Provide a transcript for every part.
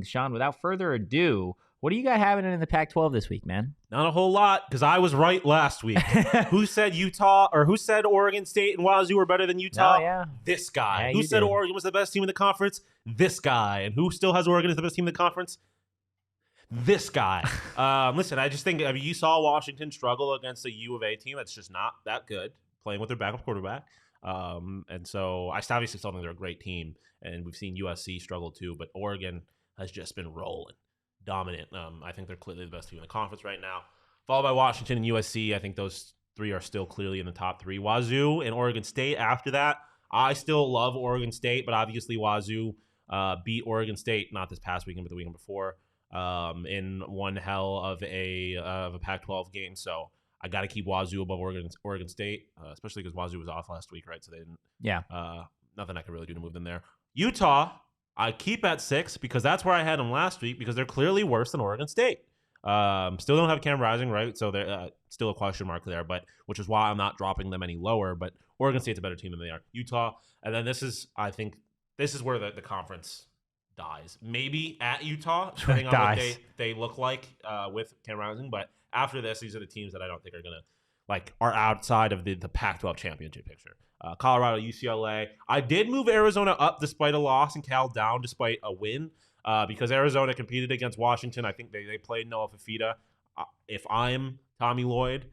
Sean, without further ado, what do you got happening in the Pac-12 this week, man? Not a whole lot, because I was right last week. Who said Utah, or who said Oregon State and Wazoo were better than Utah? Oh, yeah. This guy. Yeah, who said did. Oregon was the best team in the conference? This guy. And who still has Oregon as the best team in the conference? This guy. Listen, I just think you saw Washington struggle against a U of A team that's just not that good, playing with their backup quarterback. And so I obviously still think they're a great team, and we've seen USC struggle too, but Oregon has just been rolling. Dominant. I think they're clearly the best team in the conference right now, followed by Washington and USC. I think those three are still clearly in the top three. Wazoo and Oregon State after that. I still love Oregon State, but obviously Wazoo beat Oregon State, not this past weekend, but the weekend before, in one hell of a Pac-12 game. So I got to keep Wazoo above Oregon State, especially because Wazoo was off last week, right? So they didn't. Yeah. Nothing I could really do to move them there. Utah, I keep at 6 because that's where I had them last week, because they're clearly worse than Oregon State. Still don't have Cam Rising, right? So they're still a question mark there, but which is why I'm not dropping them any lower. But Oregon State's a better team than they are. Utah, and then I think this is where the conference dies. Maybe at Utah, depending on what they look like with Cam Rising. But after this, these are the teams that I don't think are outside of the Pac-12 championship picture. Colorado, UCLA. I did move Arizona up despite a loss and Cal down despite a win, because Arizona competed against Washington. I think they played Noah Fafita. If I'm Tommy Lloyd,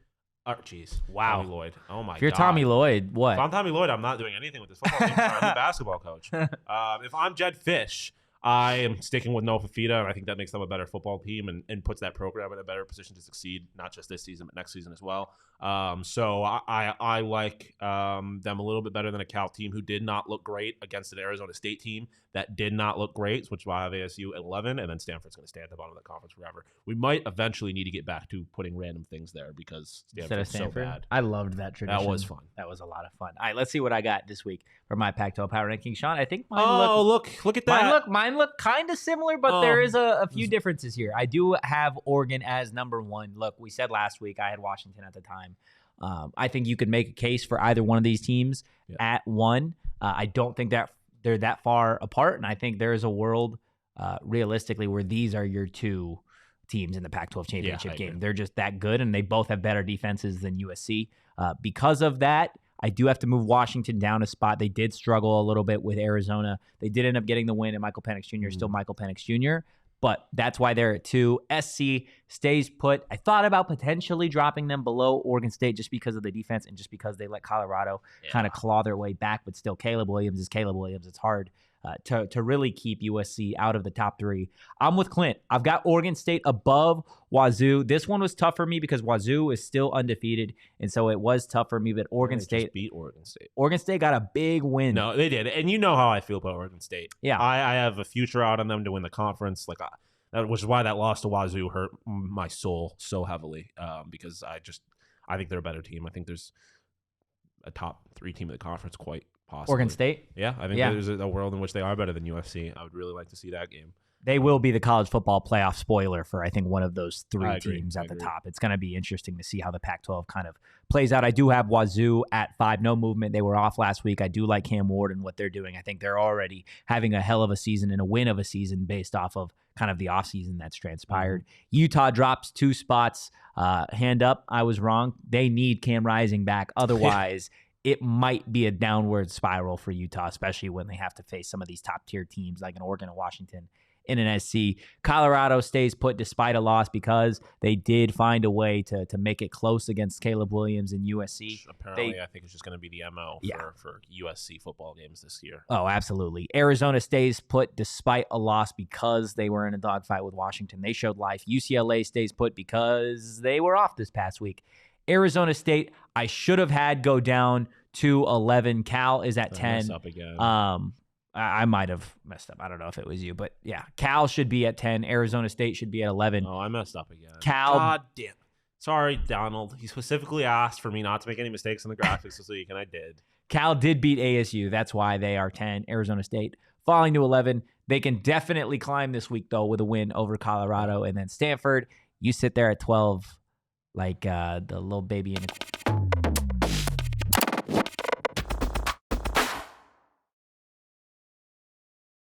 wow, Tommy Lloyd. Oh my God. If you're Tommy Lloyd, what? If I'm Tommy Lloyd, I'm not doing anything with this football team. I'm the basketball coach. If I'm Jed Fish, I am sticking with Noah Fafita, and I think that makes them a better football team and puts that program in a better position to succeed, not just this season, but next season as well. So I like them a little bit better than a Cal team who did not look great against an Arizona State team that did not look great, which is why I have ASU at 11, and then Stanford's going to stay at the bottom of the conference forever. We might eventually need to get back to putting random things there because Stanford's so bad. I loved that tradition. That was fun. That was a lot of fun. All right, let's see what I got this week for my Pac-12 Power Rankings. Sean, I think mine look at that. Mine look kind of similar, but there is a few differences here. I do have Oregon as number 1. Look, we said last week I had Washington at the time. I think you could make a case for either one of these teams at 1. I don't think that they're that far apart, and I think there is a world realistically where these are your 2 teams in the Pac-12 championship game. They're just that good, and they both have better defenses than USC. Because of that, I do have to move Washington down a spot. They did struggle a little bit with Arizona. They did end up getting the win, and Michael Penix Jr. is still Michael Penix Jr., but that's why they're at 2. SC stays put. I thought about potentially dropping them below Oregon State just because of the defense and just because they let Colorado kind of claw their way back, but still Caleb Williams is Caleb Williams. It's hard to really keep USC out of the top 3. I'm with Clint. I've got Oregon State above Wazoo. This one was tough for me because Wazoo is still undefeated, and so it was tough for me, but Oregon State just beat Oregon State. Oregon State got a big win. No, they did, and you know how I feel about Oregon State. Yeah. I have a future out on them to win the conference, which is why that loss to Wazoo hurt my soul so heavily, because I think they're a better team. I think there's a top 3 team in the conference quite possibly. Oregon State? Yeah, I think there's a world in which they are better than USC. I would really like to see that game. They will be the college football playoff spoiler for, I think, one of those 3 teams at the top. It's going to be interesting to see how the Pac-12 kind of plays out. I do have Wazoo at 5, no movement. They were off last week. I do like Cam Ward and what they're doing. I think they're already having a hell of a season and a win of a season based off of kind of the offseason that's transpired. Utah drops 2 spots. Hand up, I was wrong. They need Cam Rising back. Otherwise, it might be a downward spiral for Utah, especially when they have to face some of these top-tier teams like an Oregon and Washington in an SC. Colorado stays put despite a loss because they did find a way to make it close against Caleb Williams and USC. Apparently, I think it's just going to be the MO for USC football games this year. Oh, absolutely. Arizona stays put despite a loss because they were in a dogfight with Washington. They showed life. UCLA stays put because they were off this past week. Arizona State, I should have had go down to 11. Cal is at 10. Up again. I might have messed up. I don't know if it was you, but yeah, Cal should be at 10. Arizona State should be at 11. Oh, I messed up again. Cal, God damn. Sorry, Donald. He specifically asked for me not to make any mistakes in the graphics this week, and I did. Cal did beat ASU. That's why they are 10. Arizona State falling to 11. They can definitely climb this week, though, with a win over Colorado. And then Stanford, you sit there at 12 like the little baby in a